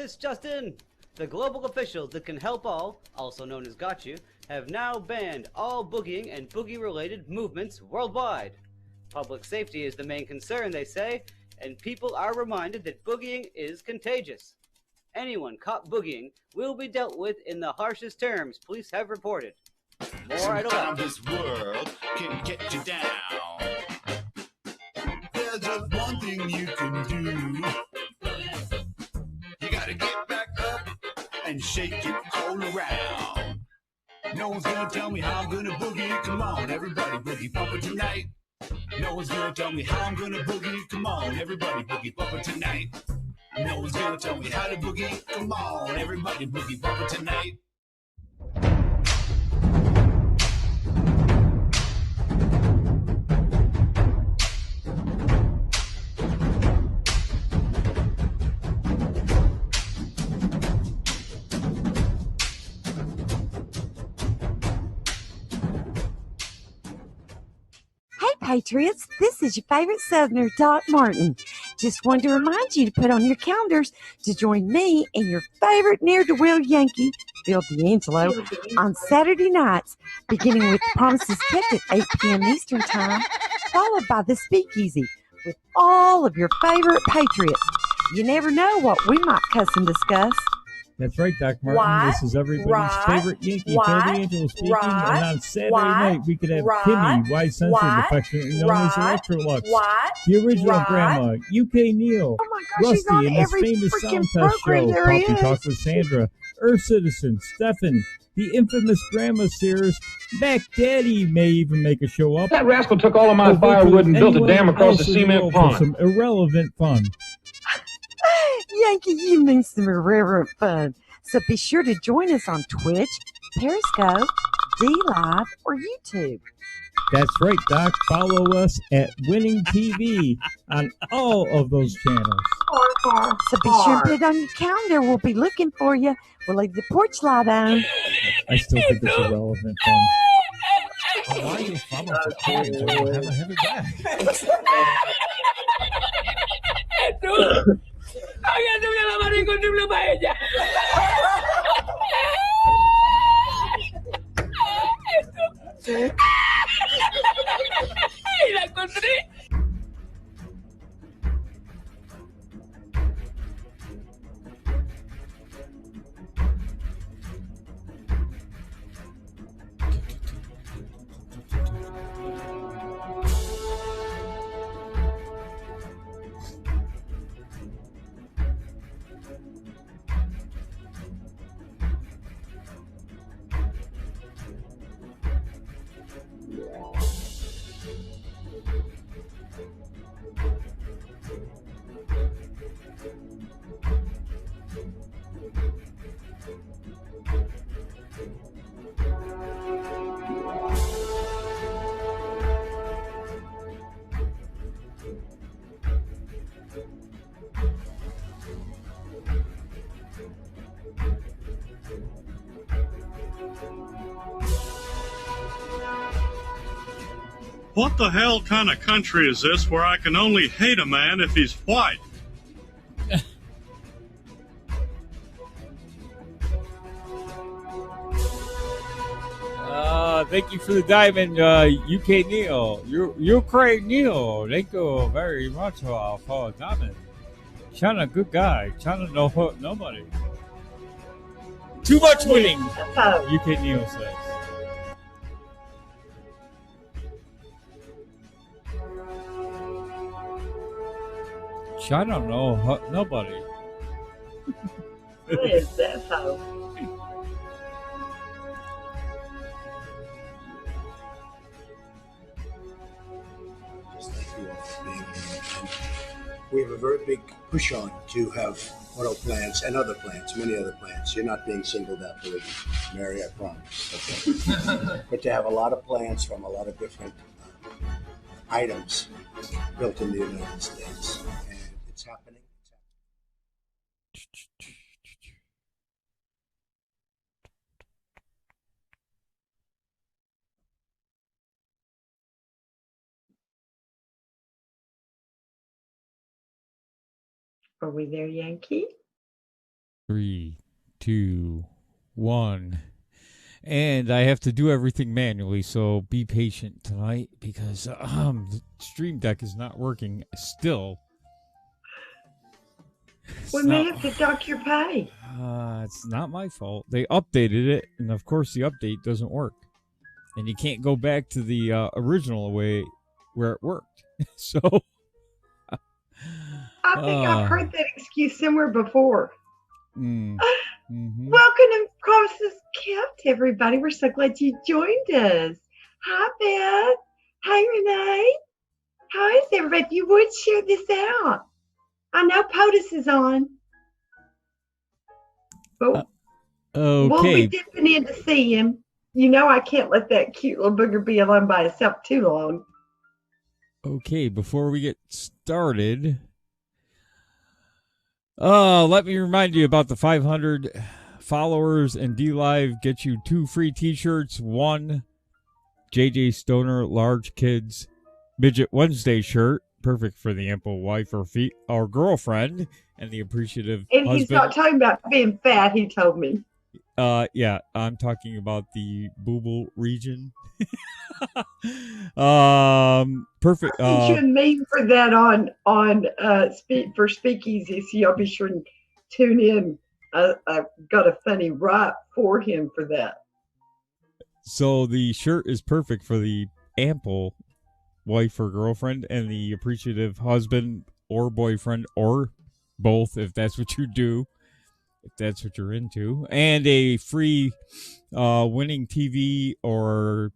This just in. The global officials that can help all, also known as Got You, have now banned all boogieing and boogie-related movements worldwide. Public safety is the main concern, they say, and people are reminded that boogieing is contagious. Anyone caught boogieing will be dealt with in the harshest terms police have reported. More idle Sometimes this world can get you down. There's just one thing you can do. You gotta get back up and shake it all around. No one's gonna tell me how I'm gonna boogie. Come on, everybody boogie bumper tonight. No one's gonna tell me how I'm gonna boogie. Come on, everybody boogie bumper tonight. No one's gonna tell me how to boogie. Come on, everybody boogie bumper tonight. Patriots, this is your favorite Southerner, Doc Martin. Just wanted to remind you to put on your calendars to join me and your favorite ne'er-do-well Yankee, Phil D'Angelo, on Saturday nights, beginning with Promises Kept at 8 p.m. Eastern Time, followed by The Speakeasy with all of your favorite Patriots. You never know what we might cuss and discuss. That's right, Doc Martin. This is everybody's favorite Yankee, Phil D'Angelo speaking. And on Saturday night, we could have Kimmy, Wise Censored, affectionately known as Electrolux, the original Grandma, UK Neil, Rusty, and this famous sound test show, Coffee Talk with Sandra, Earth Citizen, Stefan, the infamous Grandma Sears, Mac Daddy may even make a show up. That rascal took all of my firewood and built a dam across the cement pond. Some irrelevant fun. Yankee, you mean some irreverent fun. So be sure to join us on Twitch, Periscope, D-Live, or YouTube. That's right, Doc. Follow us at Winning TV on all of those channels. So be sure and put it on your calendar. We'll be looking for you. We'll leave the porch light on. I still think it's irrelevant fun. Why are you following for Korean? Do you have a heavy back? Agárrame la mano y encontré para ella. Y la encontré. What the hell kind of country is this where I can only hate a man if he's white? Thank you for the diamond, UK Neil. Ukraine Neil. Thank you very much for the diamond. China, good guy. China, no hurt nobody. Too much winning, UK Neil says. China, no hurt nobody. What is that, though? We have a very big push on to have auto plants and other plants, many other plants. You're not being singled out, believe me, Mary, I promise. Okay? But to have a lot of plants from a lot of different items built in the United States, and it's happening. Are we there, Yankee? 3, 2, 1. And I have to do everything manually, so be patient tonight because the Stream Deck is not working still. We may have to dock your pay. It's not my fault. They updated it, and of course the update doesn't work. And you can't go back to the original way where it worked. So I think I've heard that excuse somewhere before. Mm-hmm. Welcome to Promises Kept, everybody. We're so glad you joined us. Hi, Beth. Hi, Renee. How is everybody? If you would share this out. I know POTUS is on. But we'll be dipping in to see him. You know I can't let that cute little booger be alone by himself too long. Okay, before we get started, let me remind you about the 500 followers and DLive get you 2 free t-shirts, 1 JJ Stoner Large Kids Midget Wednesday shirt, perfect for the ample wife or girlfriend, and the appreciative and husband. He's not talking about being fat, he told me. Yeah, I'm talking about the booble region. Perfect. I sent you a meme for that on for Speakeasy, so y'all be sure and tune in. I've got a funny rap for him for that. So the shirt is perfect for the ample wife or girlfriend and the appreciative husband or boyfriend or both, if that's what you do. If that's what you're into, and a free winning TV or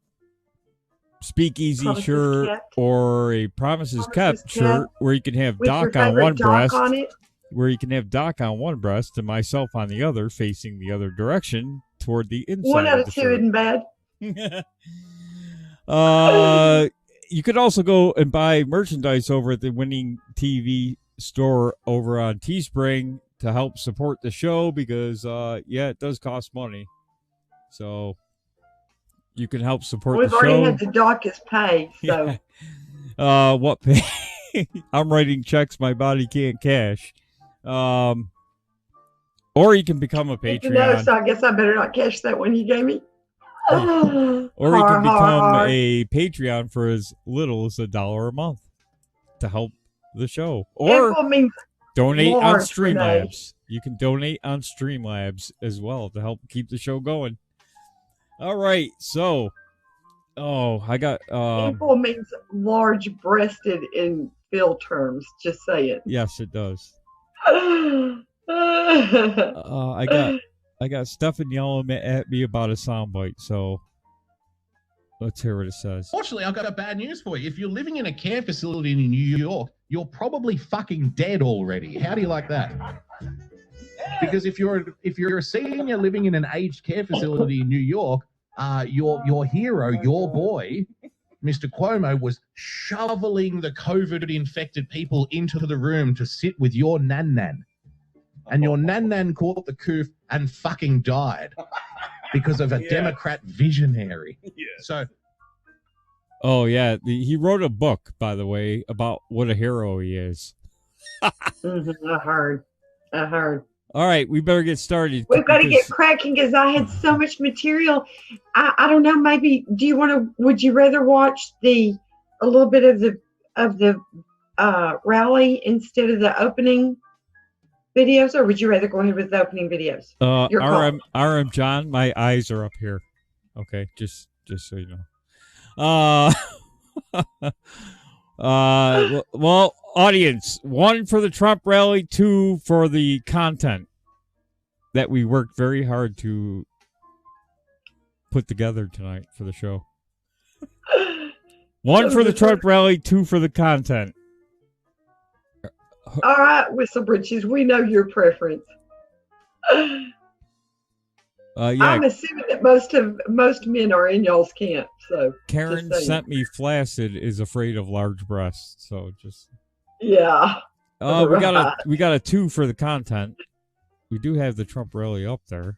Speakeasy Promises shirt Kept. or a Promises Kept shirt where you can have With your Doc on favorite one Doc breast, on it. where you can have Doc on one breast and myself on the other, facing the other direction toward the inside. 1 out of the 2 shirt. isn't bad. You could also go and buy merchandise over at the Winning TV store over on Teespring to help support the show because, it does cost money. So you can help support We've the show. already had the darkest pay, so. Yeah. What pay? I'm writing checks my body can't cash. Or you can become a Patreon. No, so I guess I better not cash that one you gave me. Or you can become a Patreon for as little as $1 a month to help the show. Or donate on Streamlabs. You can donate on Streamlabs as well to help keep the show going. All right, so I got Ample means large-breasted in Phil terms. Just say it. Yes, it does. I got Stefan yelling at me about a soundbite, so let's hear what it says. Fortunately, I've got a bad news for you. If you're living in a care facility in New York, you're probably fucking dead already. How do you like that? Because if you're a senior living in an aged care facility in New York, your hero, your boy, Mr. Cuomo, was shoveling the COVID-infected people into the room to sit with your nan-nan. And your nan-nan caught the coof and fucking died because of a Democrat visionary. So, yeah, he wrote a book, by the way, about what a hero he is. I heard. All right, we better get started. We've got to get cracking because I had so much material. I don't know. Maybe would you rather watch a little bit of the rally instead of the opening videos, or would you rather go ahead with the opening videos? RM John, my eyes are up here. Okay, just so you know. Well, audience, 1 for the Trump rally, 2 for the content that we worked very hard to put together tonight for the show. 1 for the Trump rally, 2 for the content. All right, Whistlebritches, we know your preference. I'm assuming that most men are in y'all's camp. So Karen sent me flaccid is afraid of large breasts. So just we got a 2 for the content. We do have the Trump rally up there,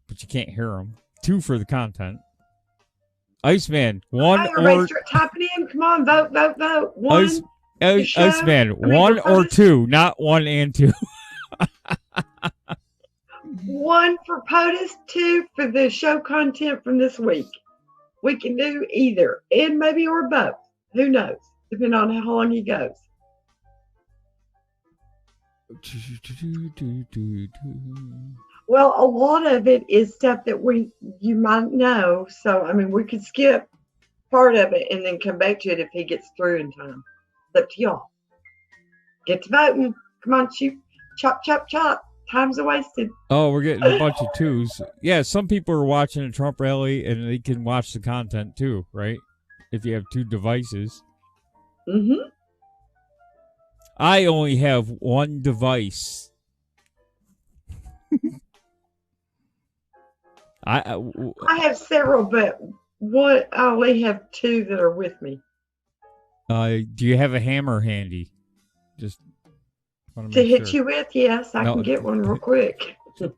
but you can't hear them. 2 for the content. Iceman 1 or start typing in. Come on, vote. 1. Iceman 1 or 2, not 1 and 2. 1 for POTUS, 2 for the show content from this week. We can do either, and maybe or both. Who knows? Depending on how long he goes. Well, a lot of it is stuff that you might know. So, I mean, we could skip part of it and then come back to it if he gets through in time. It's up to y'all. Get to voting. Come on, shoot. Chop, chop, chop. Time's wasted. Oh, we're getting a bunch of twos. Yeah, some people are watching a Trump rally and they can watch the content too, right? If you have 2 devices. Mm-hmm. I only have 1 device. I have several, but I only have 2 that are with me. Do you have a hammer handy? Just wanna To make hit sure. you with, yes, I No. can get one real quick. Is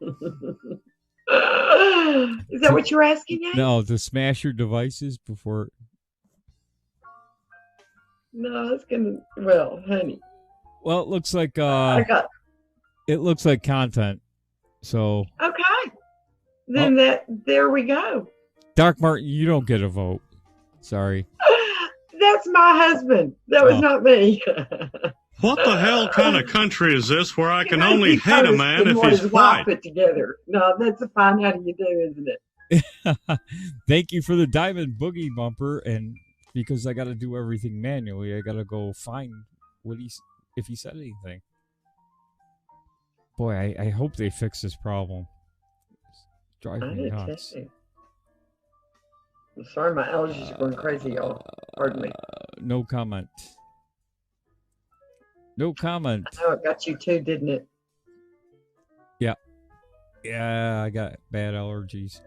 that what you're asking, Yank? No, to smash your devices before. No, it's gonna. Well, honey. Well, it looks like I got. it looks like content. So, Okay. Then there we go. Dark Martin, you don't get a vote. Sorry. That's my husband. That was Oh. not me. What the hell kind of country is this where I can only hate a man if what he's his wife white? put together. No, that's a fine. How do you do, isn't it? Thank you for the Diamond Boogie bumper, and because I got to do everything manually, I got to go find if he said anything. Boy, I hope they fix this problem. It's driving I me did nuts. too. I'm sorry, my allergies are going crazy, y'all. Pardon me. No comment. No comment. I know it got you too, didn't it? Yeah. Yeah, I got bad allergies.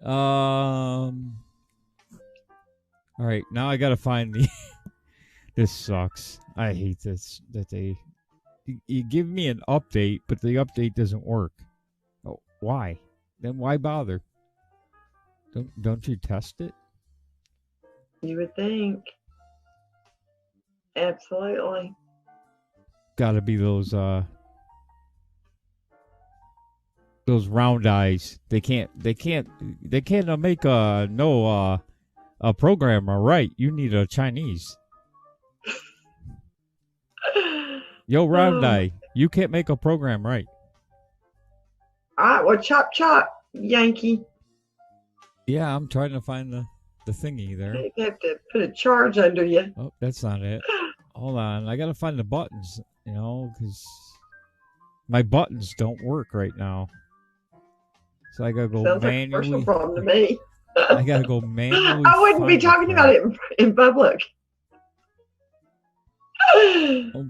All right, now I gotta find the. This sucks. I hate this. You give me an update, but the update doesn't work. Oh, why? Then why bother? Don't you test it? You would think. Absolutely. Got to be those round eyes. They can't make a programmer right. You need a Chinese. Yo, round eye, you can't make a program right. All right, well, chop, chop, Yankee. Yeah, I'm trying to find the thingy there. You have to put a charge under you. Oh, that's not it. Hold on, I gotta find the buttons. Because my buttons don't work right now. So I gotta go Sounds like a manually. personal problem to me. I gotta go manually. I wouldn't be find talking about it in public.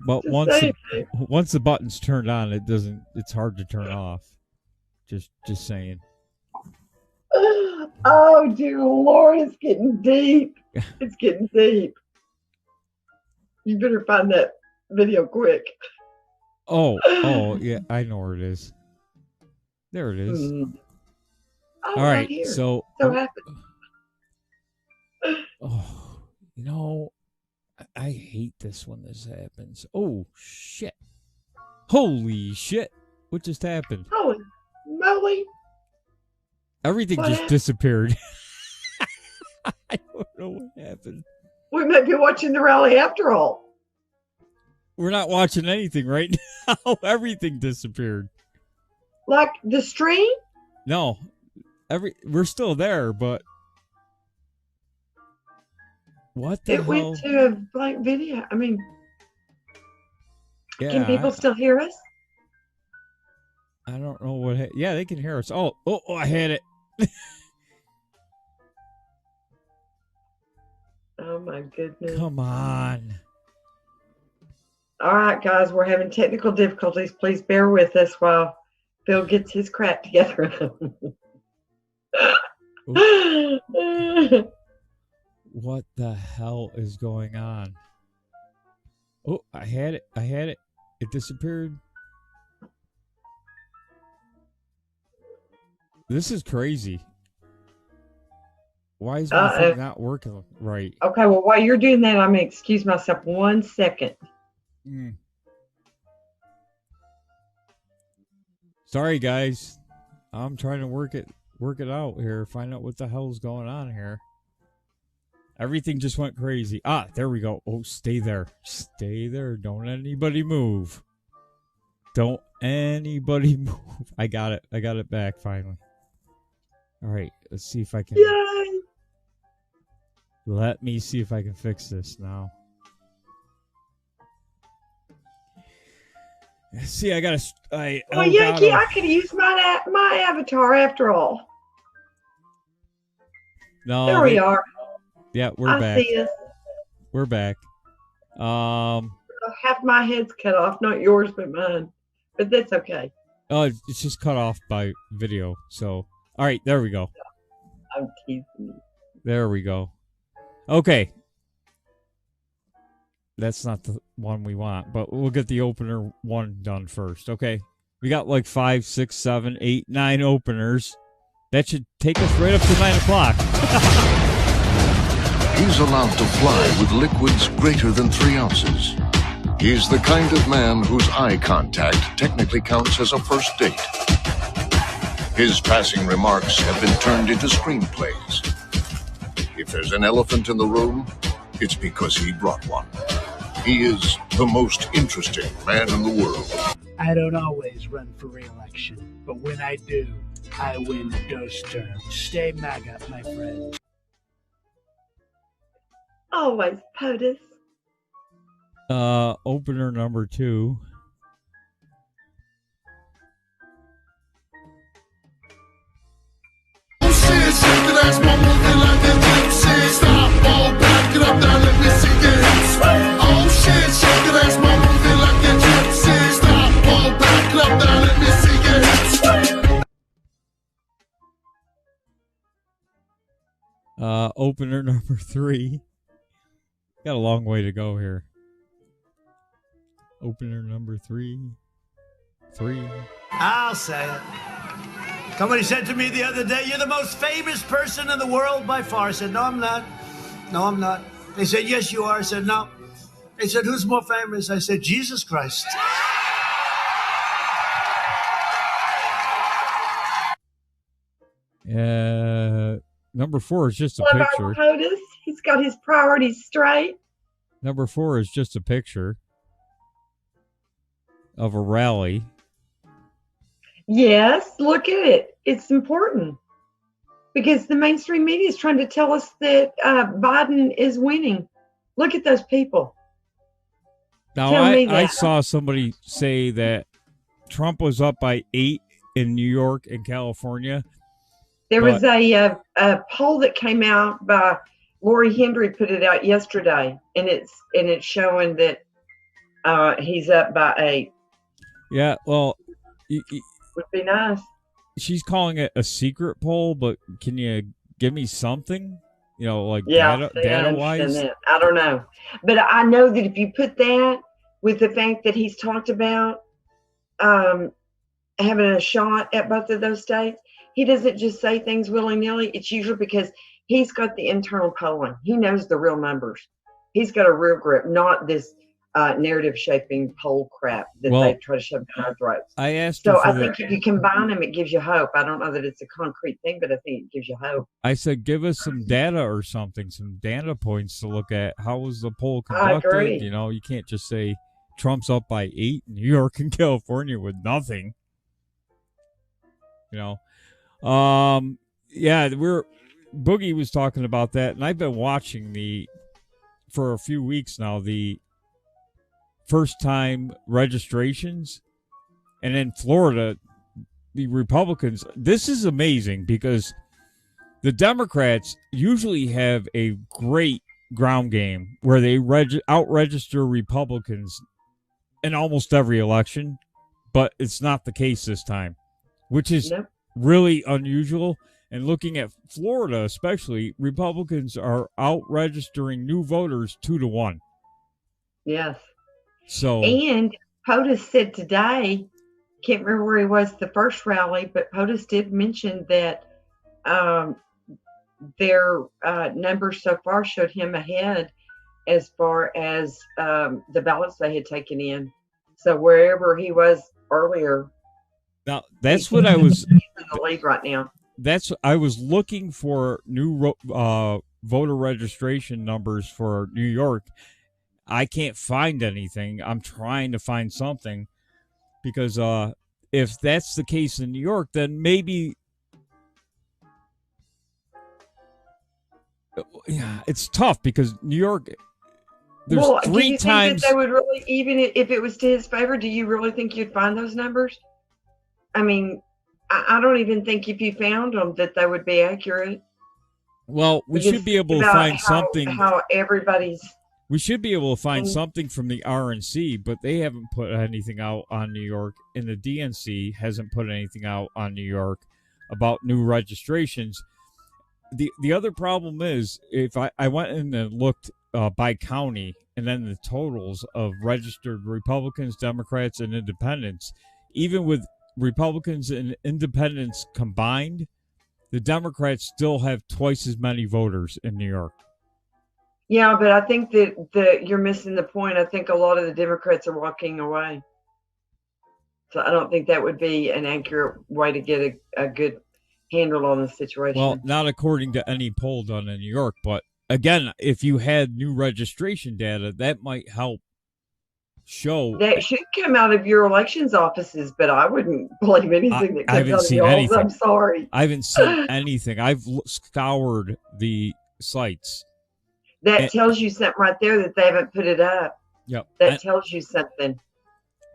But Just once saying. once the button's turned on, it's hard to turn off. Just saying. Oh, dear Lord, it's getting deep. It's getting deep. You better find that video quick. Oh, yeah, I know where it is. There it is. Oh, All right, here. so happened. I hate this when this happens. Oh shit! Holy shit! What just happened? Holy moly! Everything What just happened? disappeared. I don't know what happened. We may be watching the rally after all. We're not watching anything right now. Everything disappeared. Like the stream? No, we're still there, but what the It hell? went to a blank video. I mean, Yeah, can people still hear us? I don't know what. Yeah, they can hear us. Oh, I had it. Oh my goodness. Come on. All right, guys, we're having technical difficulties. Please bear with us while Phil gets his crap together. What the hell is going on? Oh, I had it. It disappeared. This is crazy. Why is my thing not working right? Okay, well, while you're doing that, I'm going to excuse myself 1 second. Sorry, guys. I'm trying to work it out here. Find out what the hell's going on here. Everything just went crazy. Ah, there we go. Oh, stay there. Stay there. Don't anybody move. Don't anybody move. I got it. I got it back finally. All right. Let's see if I can. Yay! Let me see if I can fix this now. See, I got to. Well, Yankee, I could use my avatar after all. No. There we are. Yeah, we're I back. see us. We're back. Half my head's cut off, not yours, but mine. But that's okay. Oh, it's just cut off by video. So, all right, there we go. I'm teasing you. There we go. Okay. That's not the one we want, but we'll get the opener one done first. Okay. We got like 5, 6, 7, 8, 9 openers. That should take us right up to 9 o'clock. He's allowed to fly with liquids greater than 3 ounces. He's the kind of man whose eye contact technically counts as a first date. His passing remarks have been turned into screenplays. If there's an elephant in the room, it's because he brought one. He is the most interesting man in the world. I don't always run for re-election, but when I do, I win ghost terms. Stay MAGA, my friend. Always POTUS. Opener number 2. Opener number 3. Got a long way to go here. Opener number 3. I'll say it. Somebody said to me the other day, "You're the most famous person in the world by far." I said, "No, I'm not. No, I'm not." They said, "Yes, you are." I said, "No." They said, "Who's more famous?" I said, "Jesus Christ." Number 4 is just a What about picture. POTUS? He's got his priorities straight. Number 4 is just a picture of a rally. Yes, look at it. It's important because the mainstream media is trying to tell us that Biden is winning. Look at those people. Now, Tell me I that. saw somebody say that Trump was up by 8 in New York and California. There was a poll that came out by Lori Hendry, put it out yesterday, and it's showing that he's up by 8. Yeah, well, Would be nice. she's calling it a secret poll, but can you give me something? You know, like Yeah, data wise? I don't know, but I know that if you put that with the fact that he's talked about having a shot at both of those states, he doesn't just say things willy-nilly. It's usually because he's got the internal polling. He knows the real numbers. He's got a real grip, not this narrative shaping poll crap that Well, they try to shove down our throats. I asked her So for I the- think if you combine them, it gives you hope. I don't know that it's a concrete thing, but I think it gives you hope. I said, give us some data or something, some data points to look at. How was the poll I conducted? agree. You know, you can't just say Trump's up by 8 in New York and California with nothing. You know, yeah, Boogie was talking about that, and I've been watching for a few weeks now, the first-time registrations, and in Florida, the Republicans. This is amazing because the Democrats usually have a great ground game where they out-register Republicans in almost every election, but it's not the case this time, which is really unusual. And looking at Florida especially, Republicans are out-registering new voters 2-1. Yes. So And POTUS said today, can't remember where he was the first rally, but POTUS did mention that their numbers so far showed him ahead as far as the ballots they had taken in. So wherever he was earlier. now that's what I was the lead right now. I was looking for new voter registration numbers for New York. I can't find anything. I'm trying to find something because if that's the case in New York, then maybe it's tough because New York. There's well, 3 do you times. think that they would really, even if it was to his favor, do you really think you'd find those numbers? I mean, I don't even think if you found them that they would be accurate. Well, we should be able to find something. How everybody's. We should be able to find something from the RNC, but they haven't put anything out on New York, and the DNC hasn't put anything out on New York about new registrations. The other problem is if I went in and looked by county and then the totals of registered Republicans, Democrats, and Independents, even with Republicans and Independents combined, the Democrats still have twice as many voters in New York. Yeah, but I think that you're missing the point. I think a lot of the Democrats are walking away. So I don't think that would be an accurate way to get a good handle on the situation. Well, not according to any poll done in New York, but again, if you had new registration data, that might help show. That should come out of your elections offices, but I wouldn't believe anything that comes out of yours. I'm sorry. I haven't seen anything. I've scoured the sites. That tells you something right there that they haven't put it up. Yep. That tells you something.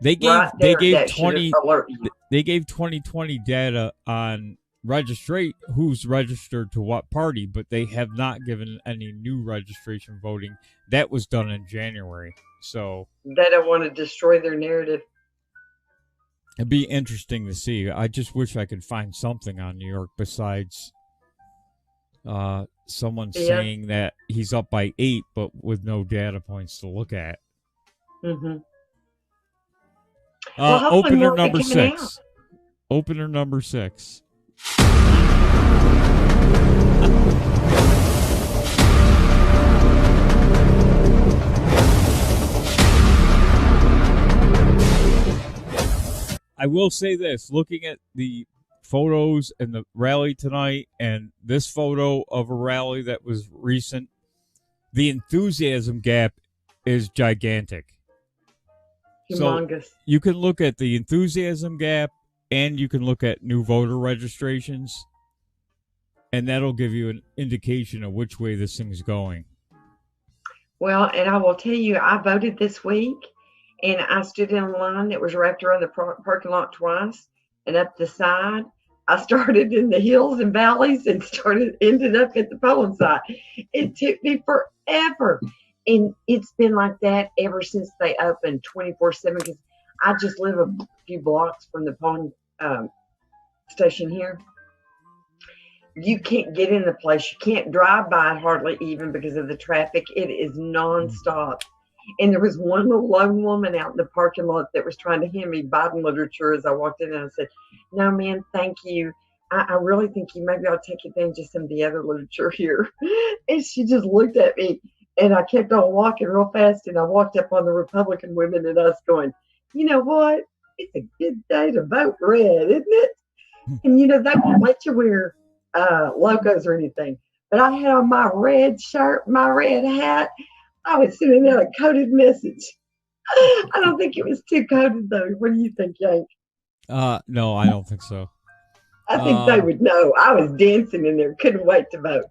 They gave right there they gave that should 20 alert you. they gave 2020 data on who's registered to what party, but they have not given any new registration voting. That was done in January. So they don't want to destroy their narrative. It'd be interesting to see. I just wish I could find something on New York besides someone saying that he's up by 8, but with no data points to look at. Mm-hmm. Opener number 6. Opener number 6. I will say this, looking at the photos and the rally tonight and this photo of a rally that was recent, the enthusiasm gap is gigantic. Humongous. So you can look at the enthusiasm gap and you can look at new voter registrations, and that'll give you an indication of which way this thing's going. Well, and I will tell you, I voted this week, and I stood in a line that was wrapped around the parking lot twice, and up the side. I started in the hills and valleys and ended up at the polling site. It took me forever. And it's been like that ever since they opened 24/7, because I just live a few blocks from the polling station here. You can't get in the place. You can't drive by it hardly even because of the traffic. It is nonstop. And there was one little lone woman out in the parking lot that was trying to hand me Biden literature as I walked in, and I said, "No, man, thank you. I really think maybe I'll take advantage of some of the other literature here." And she just looked at me, and I kept on walking real fast, and I walked up on the Republican women and us going, "You know what? It's a good day to vote red, isn't it?" And, they won't let you wear logos or anything. But I had on my red shirt, my red hat. I was sending out a coded message. I don't think it was too coded, though. What do you think, Yank? No, I don't think so. I think they would know. I was dancing in there. Couldn't wait to vote.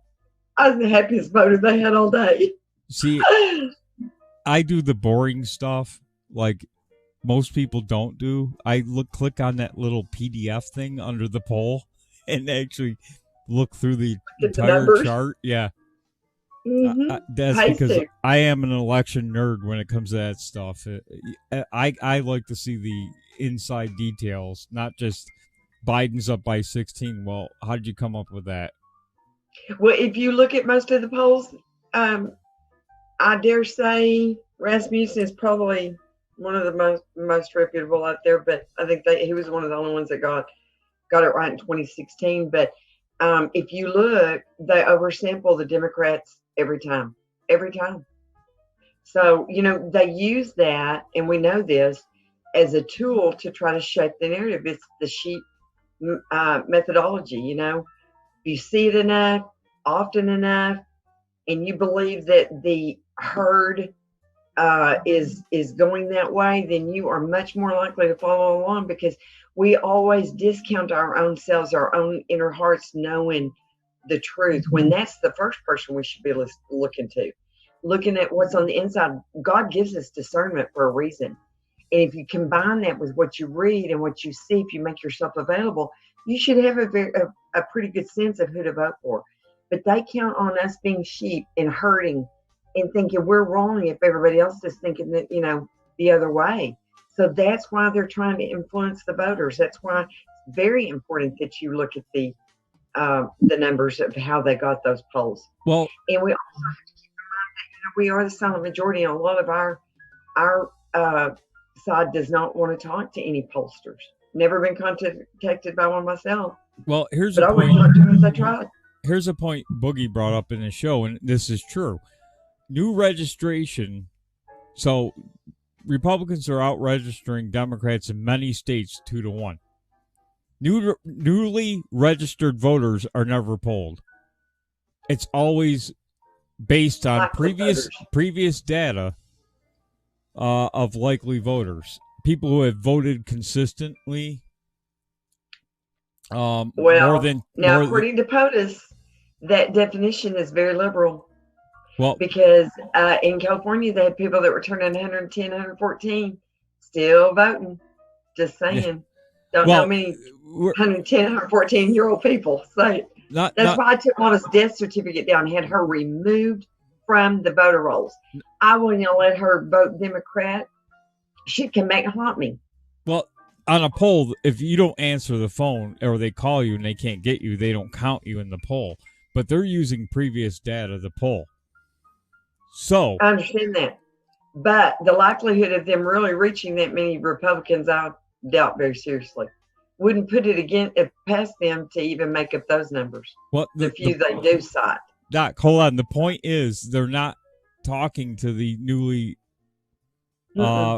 I was the happiest voter they had all day. See, I do the boring stuff like most people don't do. I click on that little PDF thing under the poll and actually look through the entire chart. Yeah. Mm-hmm. That's because I am an election nerd when it comes to that stuff. I like to see the inside details, not just Biden's up by 16. Well, how did you come up with that? Well, if you look at most of the polls, I dare say Rasmussen is probably one of the most reputable out there, but I think he was one of the only ones that got it right in 2016. But if you look, they oversample the Democrats every time. So, they use that, and we know this, as a tool to try to shape the narrative. It's the sheep methodology. You know, you see it enough, often enough, and you believe that the herd is going that way, then you are much more likely to follow along, because we always discount our own selves, our own inner hearts, knowing the truth, when that's the first person we should be looking at what's on the inside. God gives us discernment for a reason. And if you combine that with what you read and what you see, if you make yourself available, you should have a pretty good sense of who to vote for. But they count on us being sheep and hurting and thinking we're wrong if everybody else is thinking that, you know, the other way. So that's why they're trying to influence the voters. That's why it's very important that you look at the numbers of how they got those polls. Well, and we also have to keep in mind that, you know, we are the silent majority, and a lot of our side does not want to talk to any pollsters. Never been contacted by one myself. Well, here's but a I point. wouldn't talk to them if I tried. Here's a point Boogie brought up in the show, and this is true. New registration. So Republicans are out registering Democrats in many states 2-1. Newly registered voters are never polled. It's always based on previous data of likely voters, people who have voted consistently. According to POTUS, that definition is very liberal. Well, because in California, they had people that were turning 110, 114, still voting. Just saying. Yeah. Don't know many 110, 114-year-old people. So that's why I took Mama's death certificate down and had her removed from the voter rolls. I wouldn't let her vote Democrat. She can make haunt me. Well, on a poll, if you don't answer the phone or they call you and they can't get you, they don't count you in the poll. But they're using previous data to poll. So I understand that. But the likelihood of them really reaching that many Republicans, I doubt very seriously. Wouldn't put it past them to even make up those numbers. Well, the few they do cite. Doc, hold on. The point is they're not talking to the newly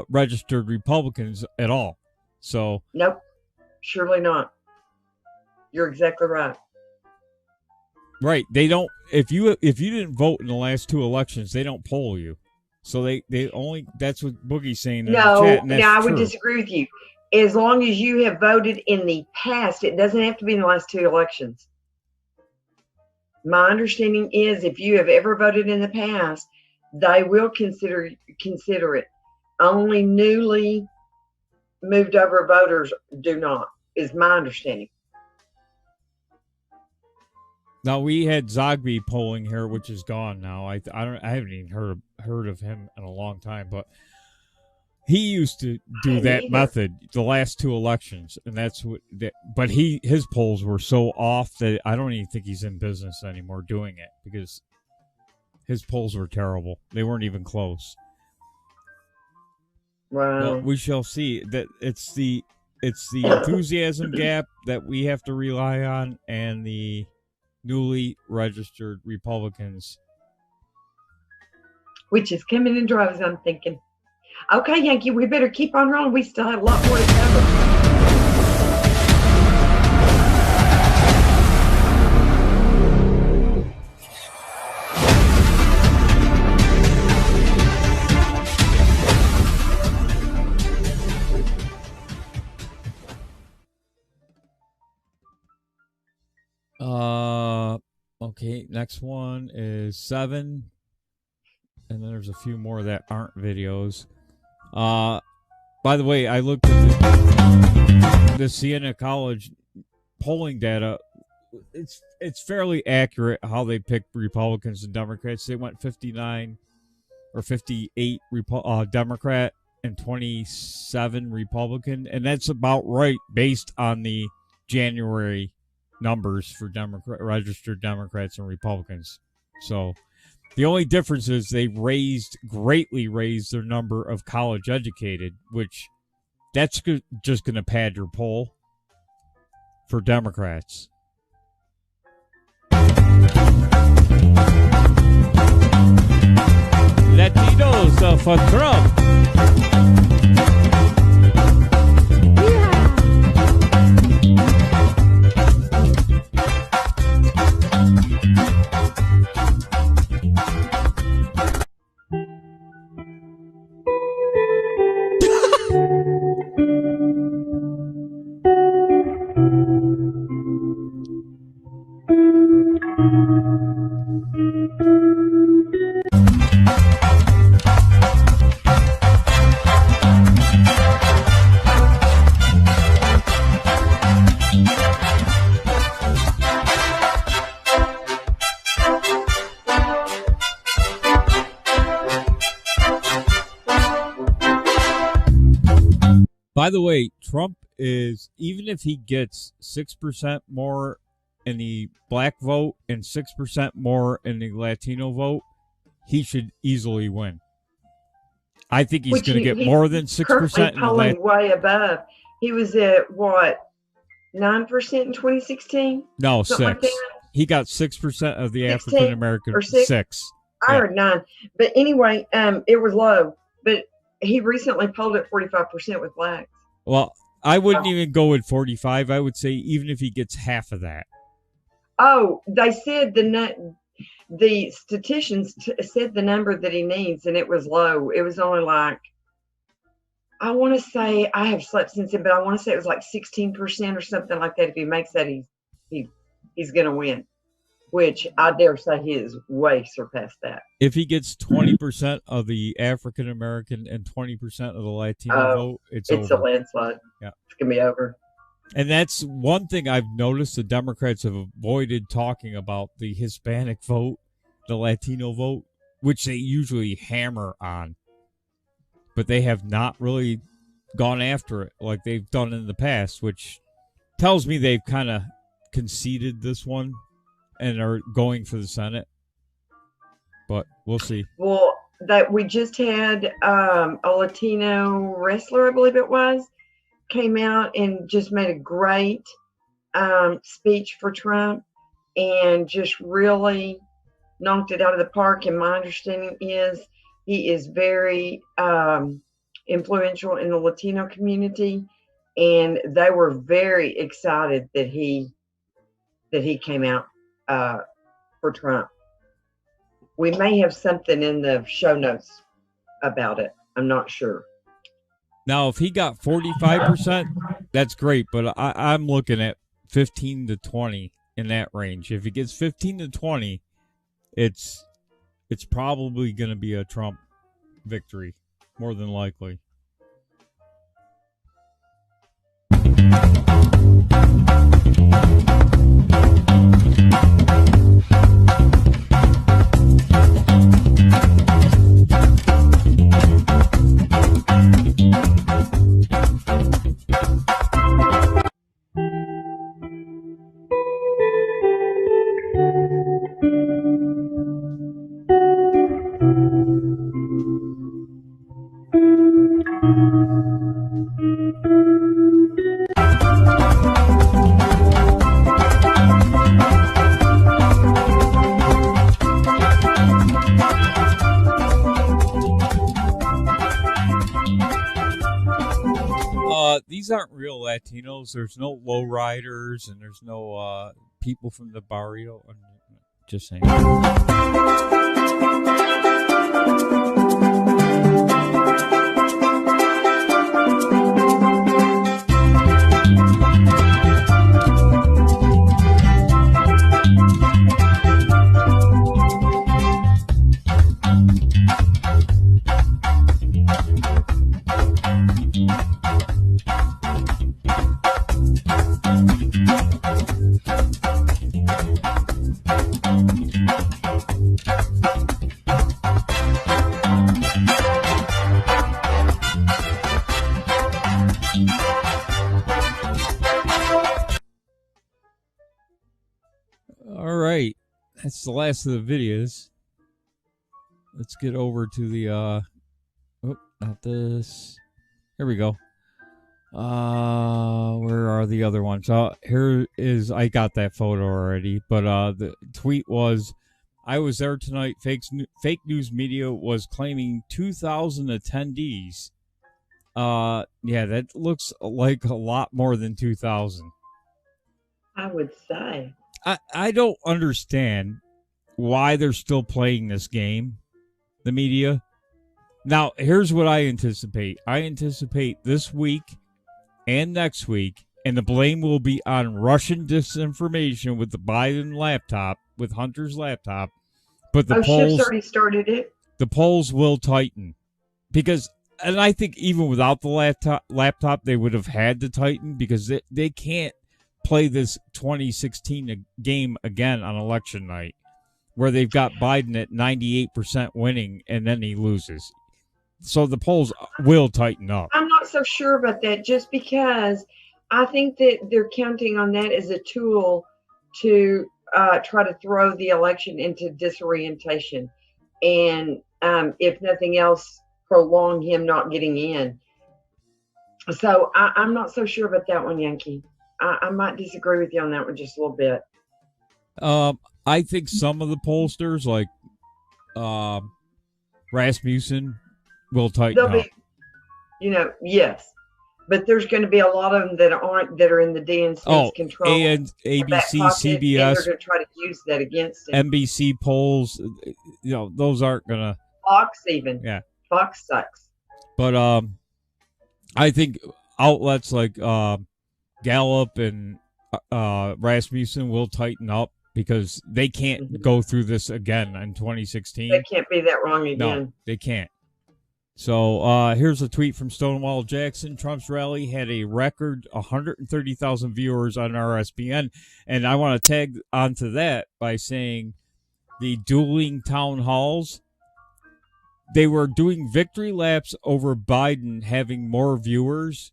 registered Republicans at all. So nope, surely not. You're exactly right. Right. They don't. If you didn't vote in the last 2 elections, they don't poll you. So they only. That's what Boogie's saying in the chat. And that's I would true. disagree with you. As long as you have voted in the past, it doesn't have to be in the last 2 elections. My understanding is if you have ever voted in the past, they will consider it. Only newly moved over voters do not, is my understanding. Now we had Zogby polling here, which is gone now. I haven't even heard of him in a long time, but he used to do that method the last 2 elections, and that's what. But his polls were so off that I don't even think he's in business anymore doing it because his polls were terrible. They weren't even close. Wow. Well, we shall see. That it's the enthusiasm gap that we have to rely on, and the newly registered Republicans, which is coming in droves, I'm thinking. Okay, Yankee, we better keep on rolling. We still have a lot more to cover. Okay, next one is 7. And then there's a few more that aren't videos. By the way, I looked at the Siena College polling data. It's fairly accurate how they picked Republicans and Democrats. They went 59 or 58 Democrat and 27 Republican, and that's about right based on the January numbers for registered Democrats and Republicans. So the only difference is they greatly raised their number of college educated, which that's just going to pad your poll for Democrats. Latinos for Trump. By the way, Trump is, even if he gets 6% more in the black vote and 6% more in the Latino vote, he should easily win. I think he's going to get more than 6% in the polling way above. He was at what, 9% in 2016? No, Something 6. like that? He got 6% of the 16 African American. or 6? I heard 9. But anyway, it was low. But he recently polled at 45% with blacks. Well, I wouldn't even go with 45. I would say even if he gets half of that. Oh, they said the statisticians said the number that he needs, and it was low. It was only like, I want to say, I have slept since then, but I want to say it was like 16% or something like that. If he makes that, he's going to win, which I dare say he has way surpassed that. If he gets 20% of the African American and 20% of the Latino vote, it's over. A landslide. Yeah. It's going to be over. And that's one thing I've noticed the Democrats have avoided talking about, the Hispanic vote, the Latino vote, which they usually hammer on. But they have not really gone after it like they've done in the past, which tells me they've kind of conceded this one and are going for the Senate. But we'll see. Well, that we just had a Latino wrestler, I believe it was, came out and just made a great speech for Trump and just really knocked it out of the park. And my understanding is he is very influential in the Latino community, and they were very excited that he came out for Trump. We may have something in the show notes about it. I'm not sure. Now, if he got 45%, that's great, but I'm looking at 15 to 20 in that range. If he gets 15 to 20, it's probably going to be a Trump victory, more than likely. These aren't real Latinos. There's no lowriders, and there's no people from the barrio. Just saying. All right, that's the last of the videos. Let's get over to the oh, not this. Here we go. Where are the other ones? Here is, I got that photo already, but the tweet was, I was there tonight. Fake news media was claiming 2,000 attendees. Yeah, that looks like a lot more than 2,000. I would say. I don't understand why they're still playing this game, the media. Now, here's what I anticipate. I anticipate this week and next week, and the blame will be on Russian disinformation with the Biden laptop, with Hunter's laptop. But the polls Schiff's already started it. The polls will tighten because, and I think even without the laptop, they would have had to tighten because they can't play this 2016 game again on election night where they've got Biden at 98% winning and then he loses. So the polls will tighten up. I'm not not so sure about that, just because I think that they're counting on that as a tool to try to throw the election into disorientation, and if nothing else, prolong him not getting in. So I'm not so sure about that one, Yankee. I might disagree with you on that one just a little bit. I think some of the pollsters, like Rasmussen, will tighten up. Yes. But there's going to be a lot of them that are in the DNC's control. And ABC, CBS. And they're going to try to use that against him. NBC polls, those aren't going to. Fox even. Yeah. Fox sucks. But I think outlets like Gallup and Rasmussen will tighten up because they can't go through this again in 2016. They can't be that wrong again. No, they can't. So here's a tweet from Stonewall Jackson. Trump's rally had a record 130,000 viewers on RSBN. And I want to tag onto that by saying the dueling town halls, they were doing victory laps over Biden having more viewers,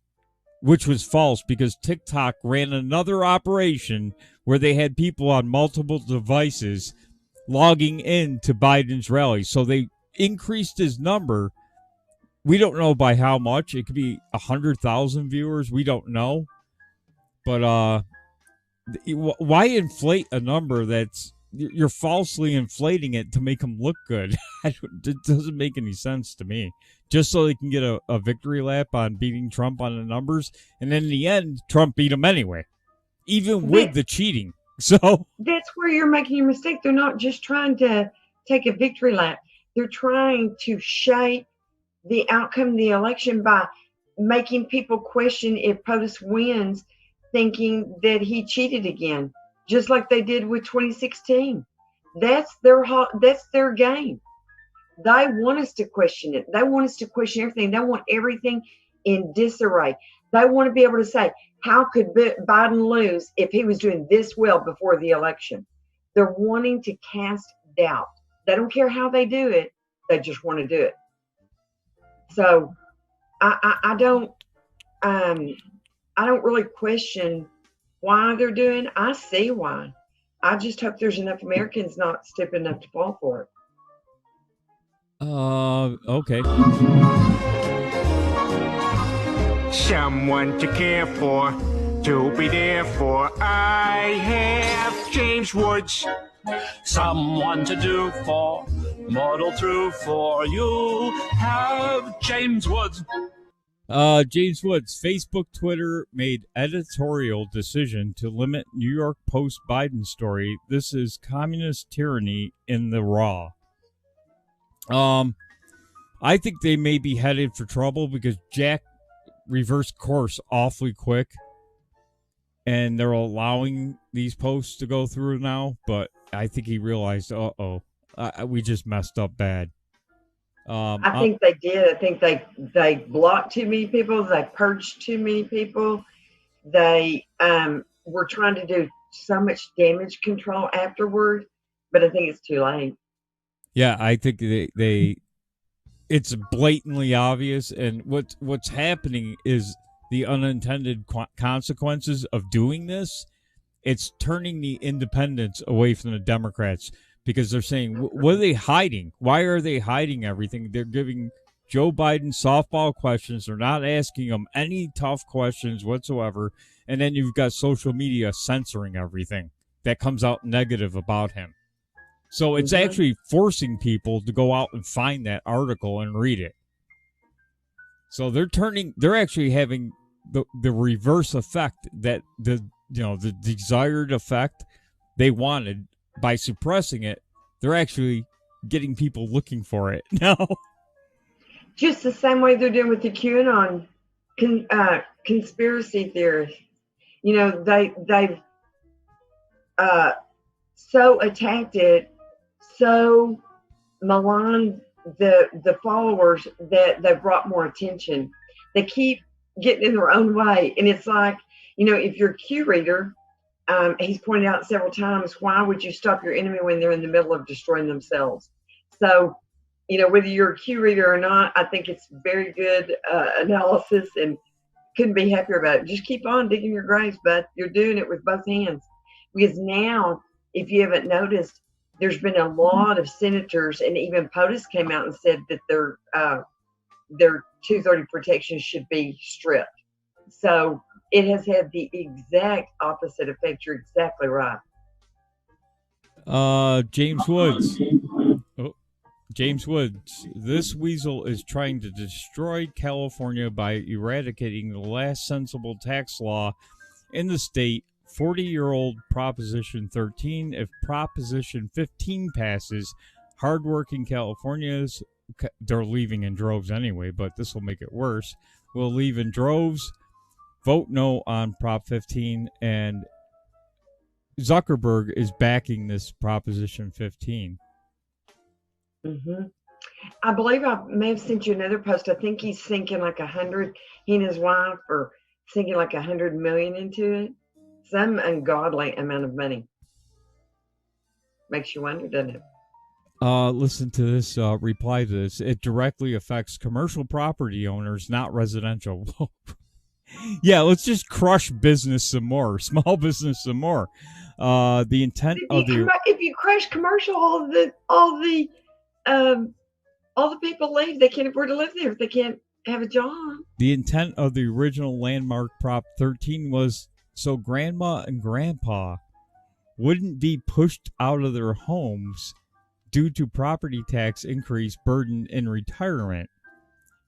which was false because TikTok ran another operation where they had people on multiple devices logging in to Biden's rally. So they increased his number. We don't know by how much. It could be 100,000 viewers. We don't know. But why inflate a number that's you're falsely inflating it to make them look good? It doesn't make any sense to me. Just so they can get a victory lap on beating Trump on the numbers. And then in the end, Trump beat him anyway, even with the cheating. So that's where you're making your mistake. They're not just trying to take a victory lap. They're trying to shape the outcome of the election by making people question if POTUS wins, thinking that he cheated again, just like they did with 2016. That's their game. They want us to question it. They want us to question everything. They want everything in disarray. They want to be able to say, how could Biden lose if he was doing this well before the election? They're wanting to cast doubt. They don't care how they do it. They just want to do it. So I don't really question why they're doing. I see why. I just hope there's enough Americans not stupid enough to fall for it. Okay. Someone to care for, to be there for. I have James Woods. Someone to do for, model through for. You have James Woods. James Woods, Facebook, Twitter made editorial decision to limit New York Post Biden story. This is communist tyranny in the raw. I think they may be headed for trouble because Jack reversed course awfully quick, and they're allowing these posts to go through now. But I think he realized, we just messed up bad. I think they did. I think they blocked too many people. They purged too many people. They were trying to do so much damage control afterward, but I think it's too late. Yeah, I think it's blatantly obvious, and what's happening is the unintended consequences of doing this. It's turning the independents away from the Democrats because they're saying, what are they hiding? Why are they hiding everything? They're giving Joe Biden softball questions. They're not asking him any tough questions whatsoever. And then you've got social media censoring everything that comes out negative about him. So it's actually forcing people to go out and find that article and read it. So they're actually having the reverse effect that the desired effect they wanted by suppressing it. They're actually getting people looking for it now. Just the same way they're doing with the QAnon conspiracy theorists. They've so attacked it, so maligned the followers that they brought more attention. They keep getting in their own way, and it's like, if you're a Q reader, he's pointed out several times, why would you stop your enemy when they're in the middle of destroying themselves? So whether you're a Q reader or not, I think it's very good analysis, and couldn't be happier about it. Just keep on digging your graves, bud. You're doing it with both hands. Because now, if you haven't noticed, there's been a lot of senators, and even POTUS came out and said that their 230 protection should be stripped. So it has had the exact opposite effect. You're exactly right. James Woods. James Woods. This weasel is trying to destroy California by eradicating the last sensible tax law in the state, 40-year-old Proposition 13. If Proposition 15 passes, hardworking Californians, they're leaving in droves anyway, but this will make it worse, will leave in droves. Vote no on Prop 15, and Zuckerberg is backing this Proposition 15. I believe I may have sent you another post. I think he's sinking like 100. He and his wife are sinking like 100 million into it. Some ungodly amount of money. Makes you wonder, doesn't it? Listen to this. Reply to this. It directly affects commercial property owners, not residential. Yeah, let's just crush business some more, small business some more. The intent of the if you crush commercial, all the people leave. They can't afford to live there if they can't have a job. The intent of the original landmark Prop 13 was so grandma and grandpa wouldn't be pushed out of their homes due to property tax increase burden in retirement.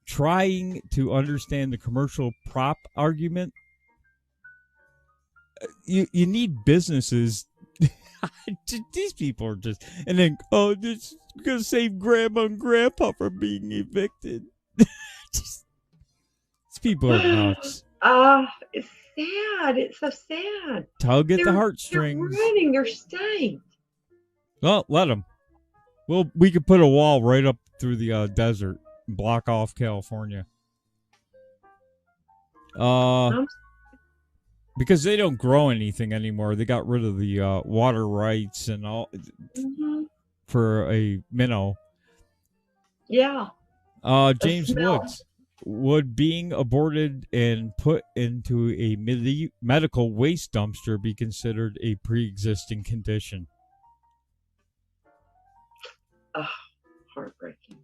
Trying to understand the commercial prop argument, you need businesses. These people are just, and then, this is going to save grandma and grandpa from being evicted. These people are nuts. It's sad. It's so sad. Tug at the heartstrings. They're ruining their state. Well, let them. Well, we could put a wall right up through the desert and block off California. Because they don't grow anything anymore. They got rid of the water rights and all for a minnow. Yeah. James Woods. Would being aborted and put into a medical waste dumpster be considered a pre-existing condition? Heartbreaking.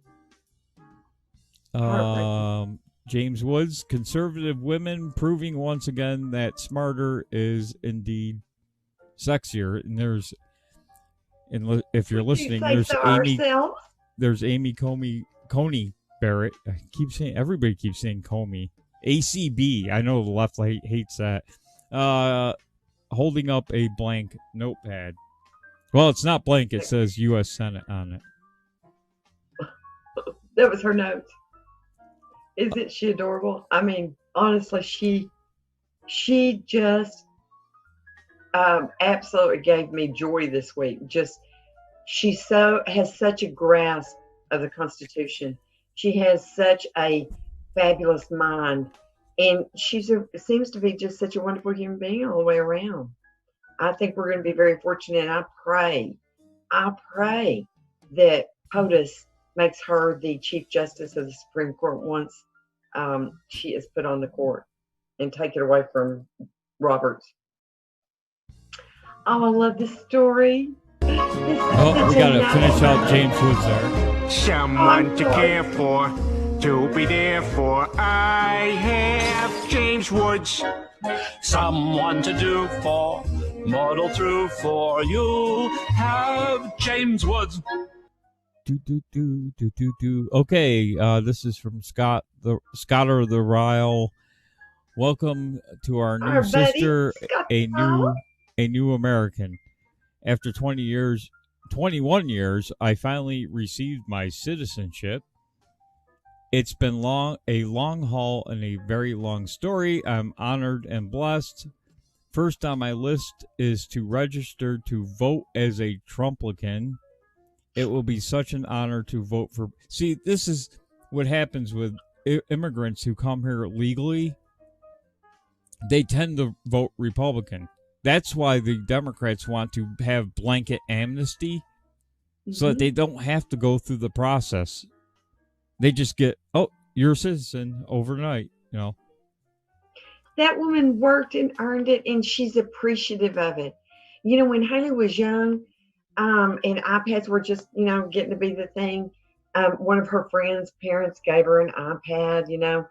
James Woods, conservative women proving once again that smarter is indeed sexier. And if you're listening, there's Amy Coney Barrett. Everybody keeps saying Comey. ACB. I know the left hates that. Holding up a blank notepad. Well, it's not blank. It says U.S. Senate on it. That was her note. Isn't she adorable? I mean, honestly, she just absolutely gave me joy this week. She has such a grasp of the Constitution. She has such a fabulous mind, and seems to be just such a wonderful human being all the way around. I think we're going to be very fortunate. And I pray that POTUS makes her the Chief Justice of the Supreme Court once she is put on the court, and take it away from Roberts. Oh, I love this story. We got to finish out James Woods there. Someone to care for, to be there for. I have James Woods. Someone to do for, muddle through for. You have James Woods. Okay, this is from Scotter the Ryle. Welcome to our new sister, a new American. After 21 years, I finally received my citizenship. It's been a long haul and a very long story. I'm honored and blessed. First on my list is to register to vote as a Trumplican. It will be such an honor to vote for. See, this is what happens with immigrants who come here legally. They tend to vote Republican. That's why the Democrats want to have blanket amnesty, so that they don't have to go through the process. They just get, oh, you're a citizen overnight, you know. That woman worked and earned it, and she's appreciative of it. You know, when Haley was young, and iPads were just, you know, getting to be the thing, one of her friends' parents gave her an iPad, you know.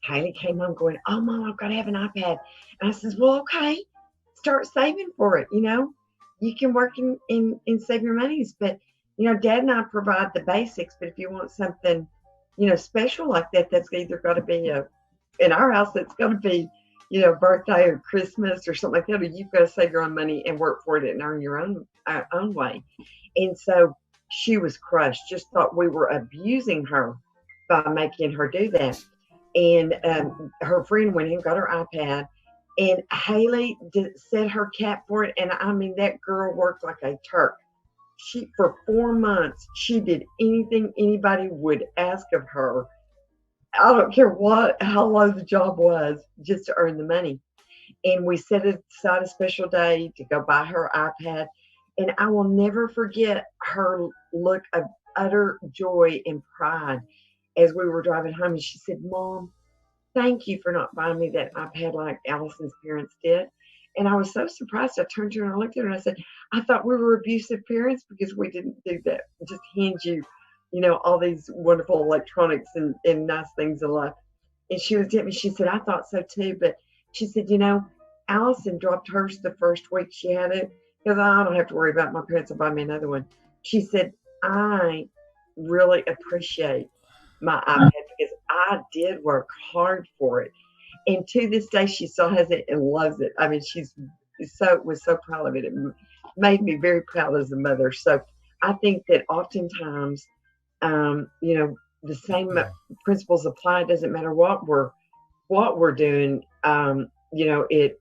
Haley came home going, oh, Mom, I've got to have an iPad. And I says, well, okay, start saving for it, you know. You can work and save your monies. But, you know, Dad and I provide the basics. But if you want something, you know, special like that, that's either got to be in our house, it's going to be, you know, birthday or Christmas or something like that, or you've got to save your own money and work for it and earn your own way. And so she was crushed, just thought we were abusing her by making her do that. And her friend went in and got her iPad, and Haley set her cap for it. And I mean, that girl worked like a Turk. For 4 months, she did anything anybody would ask of her. I don't care how low the job was, just to earn the money. And we set aside a special day to go buy her iPad. And I will never forget her look of utter joy and pride as we were driving home. And she said, Mom, thank you for not buying me that iPad like Allison's parents did. And I was so surprised. I turned to her and I looked at her and I said, I thought we were abusive parents because we didn't do that. Just hand you, you know, all these wonderful electronics and nice things in life. And she was at me. She said, I thought so too. But she said, you know, Allison dropped hers the first week she had it because I don't have to worry about my parents will buy me another one. She said, I really appreciate my iPad because I did work hard for it. And to this day, she still has it and loves it. I mean, was so proud of it. It made me very proud as a mother. So I think that oftentimes, you know, the same principles apply. It doesn't matter what we're doing. You know, it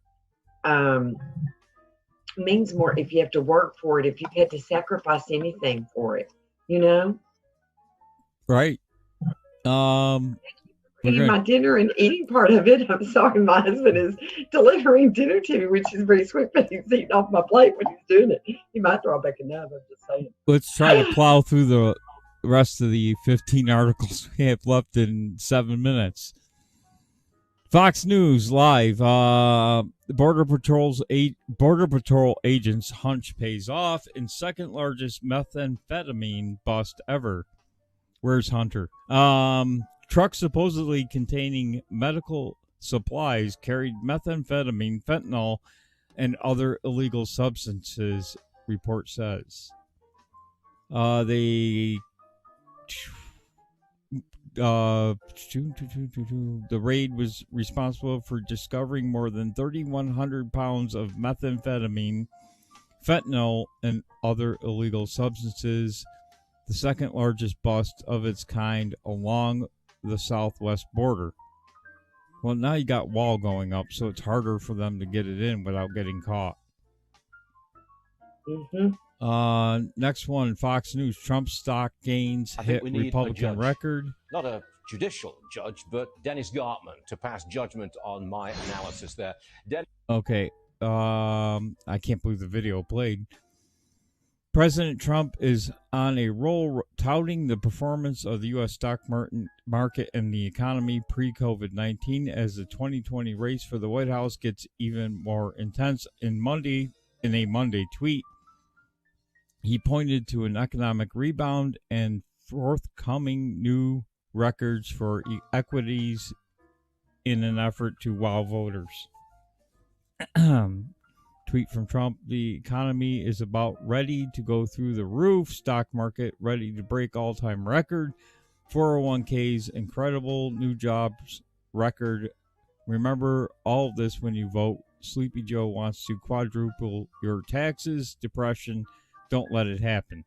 means more if you have to work for it, if you've had to sacrifice anything for it, you know? Right. Eating my dinner and eating part of it. I'm sorry, my husband is delivering dinner to me, which is very sweet, but he's eating off my plate when he's doing it. He might throw back a nub, I'm just saying. Let's try to plow through the rest of the 15 articles we have left in 7 minutes. Fox News Live. Border Patrol agents' hunch pays off in second largest methamphetamine bust ever. Where's Hunter? Trucks supposedly containing medical supplies carried methamphetamine, fentanyl, and other illegal substances, report says. The raid was responsible for discovering more than 3,100 pounds of methamphetamine, fentanyl, and other illegal substances, the second largest bust of its kind along the southwest border. Well, now you got wall going up, so it's harder for them to get it in without getting caught. Next one, Fox News. Trump stock gains hit Republican record. Not a judicial judge, but Dennis Gartman to pass judgment on my analysis there. Okay. I can't believe the video played. President Trump is on a roll touting the performance of the U.S. stock market and the economy pre-COVID-19 as the 2020 race for the White House gets even more intense. In a Monday tweet, he pointed to an economic rebound and forthcoming new records for equities in an effort to wow voters. Tweet from Trump: the economy is about ready to go through the roof. Stock market ready to break all-time record. 401ks incredible. New jobs record. Remember all of this when you vote. Sleepy Joe wants to quadruple your taxes. Depression. Don't let it happen.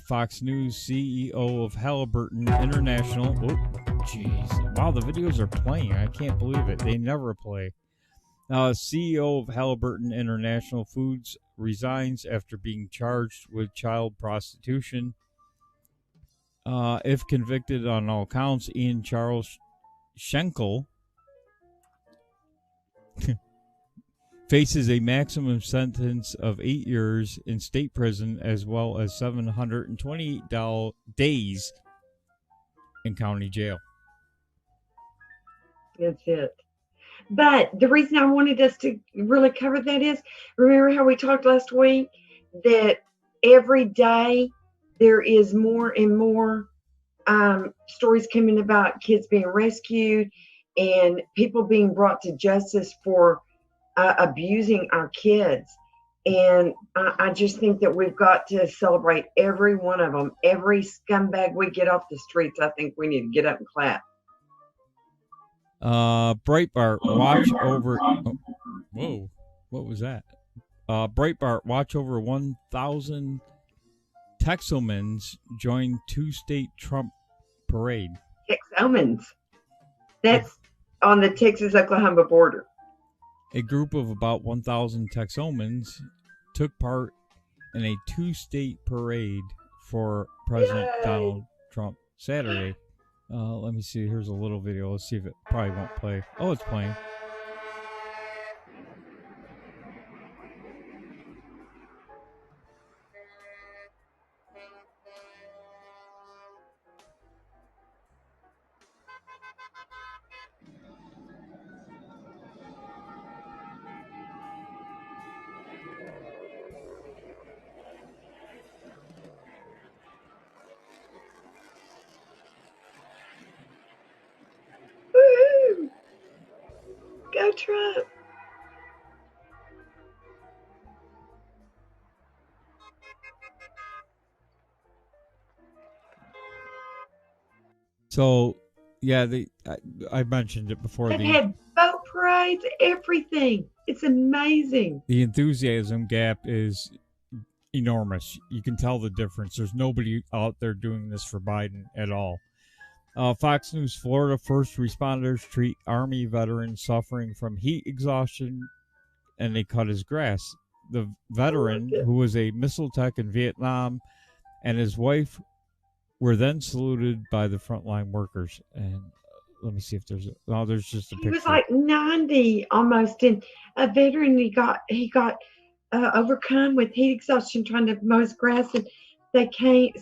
Fox News CEO of Halliburton International. Oh, jeez. Wow, the videos are playing. I can't believe it. They never play. CEO of Halliburton International Foods resigns after being charged with child prostitution. If convicted on all counts, Ian Charles Schenkel faces a maximum sentence of 8 years in state prison as well as 720 days in county jail. That's it. But the reason I wanted us to really cover that is, remember how we talked last week that every day there is more and more stories coming about kids being rescued and people being brought to justice for abusing our kids. And I just think that we've got to celebrate every one of them. Every scumbag we get off the streets, I think we need to get up and clap. Breitbart, watch over. Oh, whoa, what was that? Breitbart, watch over 1,000 Texomans join two-state Trump parade. Texomans. That's on the Texas-Oklahoma border. A group of about 1,000 Texomans took part in a two-state parade for President Donald Trump Saturday. Let me see. Here's a little video. Let's see if it probably won't play. Oh, it's playing. Woo-hoo! Go Trump! So, yeah, I mentioned it before. They've had boat parades, everything. It's amazing. The enthusiasm gap is enormous. You can tell the difference. There's nobody out there doing this for Biden at all. Fox News Florida first responders treat Army veterans suffering from heat exhaustion, and they cut his grass. The veteran, who was a missile tech in Vietnam, and his wife were then saluted by the frontline workers. And let me see if there's there's just a picture. He was like 90 almost, and a veteran. He got overcome with heat exhaustion trying to mow his grass, and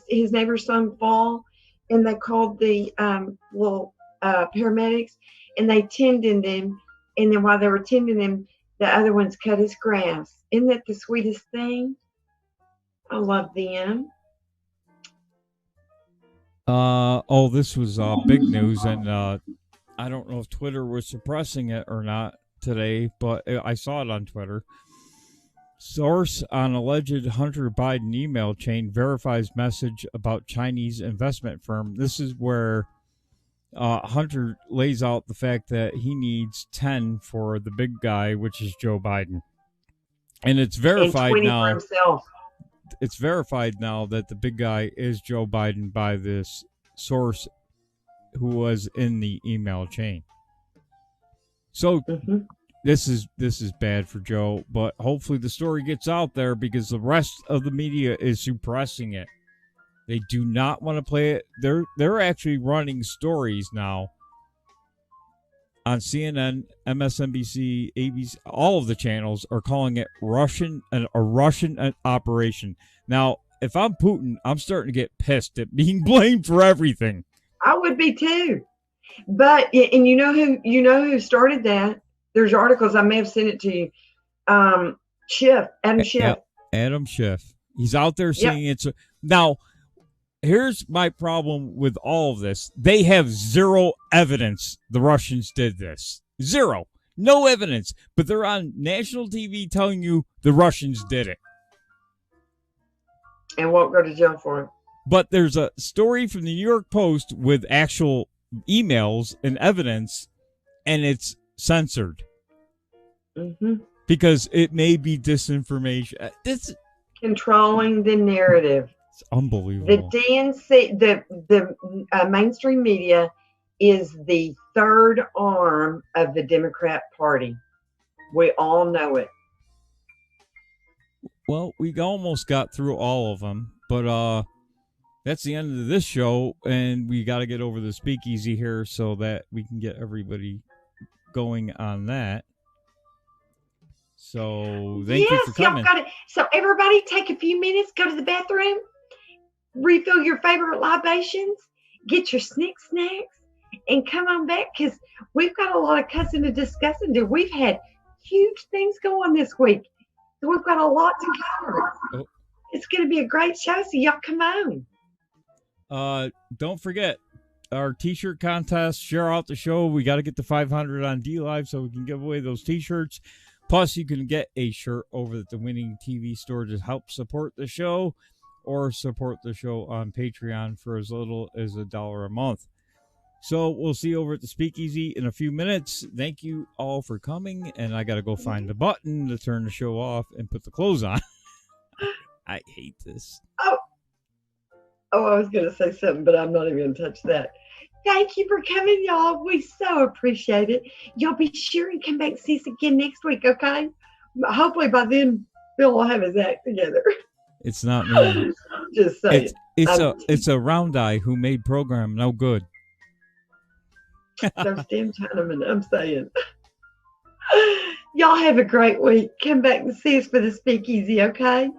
his neighbor's son fall. And they called the paramedics, and they tended him. And then while they were tending him, the other ones cut his grass. Isn't that the sweetest thing? I love them. This was big news, and I don't know if Twitter was suppressing it or not today, but I saw it on Twitter. Source on alleged Hunter Biden email chain verifies message about Chinese investment firm. This is where Hunter lays out the fact that he needs 10 for the big guy, which is Joe Biden. And it's verified now. For himself. It's verified now that the big guy is Joe Biden by this source who was in the email chain. So this is bad for Joe, but hopefully the story gets out there because the rest of the media is suppressing it. They do not want to play it. They're actually running stories now on CNN, MSNBC, ABC. All of the channels are calling it a Russian operation. Now, if I'm Putin, I'm starting to get pissed at being blamed for everything. I would be too. But and you know who started that? There's articles, I may have sent it to you. Adam Schiff. Adam Schiff. He's out there saying it's now. Here's my problem with all of this. They have zero evidence the Russians did this. Zero. No evidence. But they're on national TV telling you the Russians did it. And won't go to jail for it. But there's a story from the New York Post with actual emails and evidence, and it's censored. Because it may be disinformation. Controlling the narrative. It's unbelievable. The DNC, the mainstream media is the third arm of the Democrat Party. We all know it. Well, we almost got through all of them, but that's the end of this show, and we got to get over the speakeasy here so that we can get everybody going on that. So thank you for coming. Y'all got it. So everybody take a few minutes, go to the bathroom, refill your favorite libations, get your snacks, and come on back because we've got a lot of cussing and discussing to do. We've had huge things going this week. So we've got a lot to cover. Oh. It's going to be a great show, so y'all come on. Don't forget our t-shirt contest. Share out the show. We got to get the 500 on D-Live so we can give away those t-shirts. Plus, you can get a shirt over at the Winning TV store to help support the show or support the show on Patreon for as little as $1 a month. So we'll see you over at the Speakeasy in a few minutes. Thank you all for coming, and I got to go find the button to turn the show off and put the clothes on. I hate this. Oh, I was going to say something, but I'm not even going to touch that. Thank you for coming, y'all. We so appreciate it. Y'all be sure and come back and see us again next week, okay? Hopefully by then, Bill will have his act together. It's not me. Just saying. It's a round eye who made program no good. Those damn Chinamen, I'm saying. Y'all have a great week. Come back and see us for the Speakeasy, okay?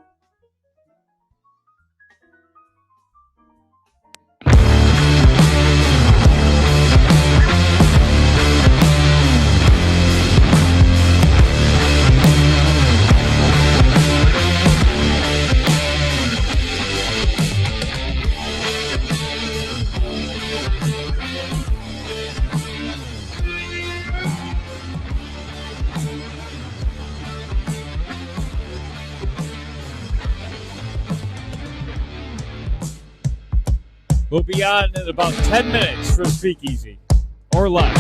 We'll be on in about 10 minutes for Speakeasy, or less.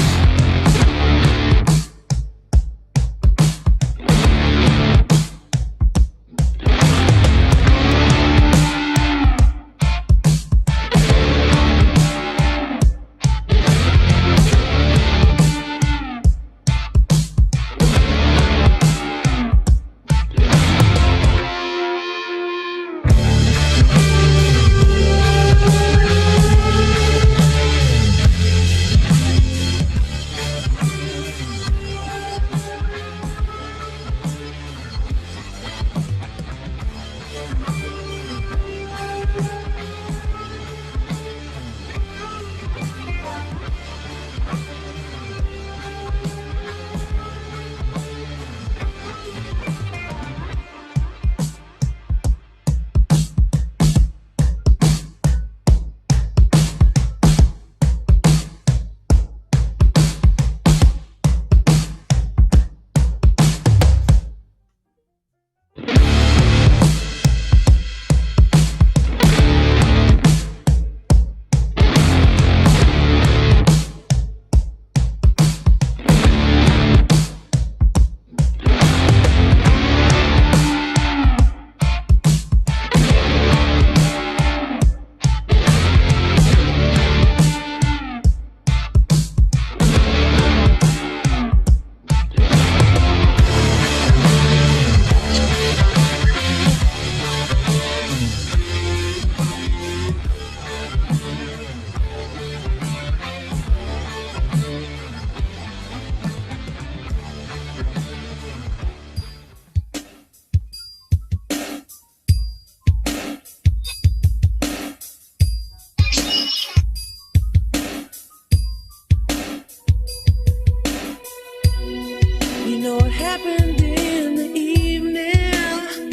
happened in the evening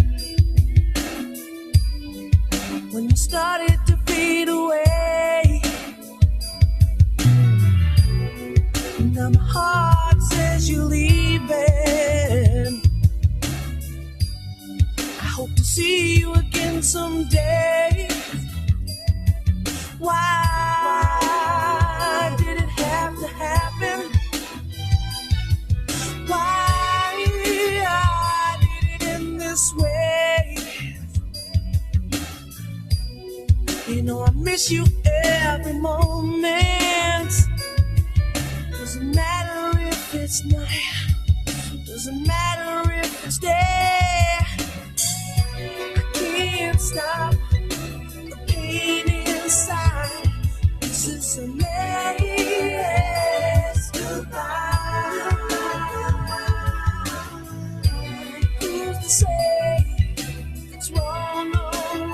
when you started to fade away. Now my heart says you're leaving. I hope to see you again someday. Why did it have to happen? Why did it end this way? You know I miss you every moment. Doesn't matter if it's night. Doesn't matter if it's day.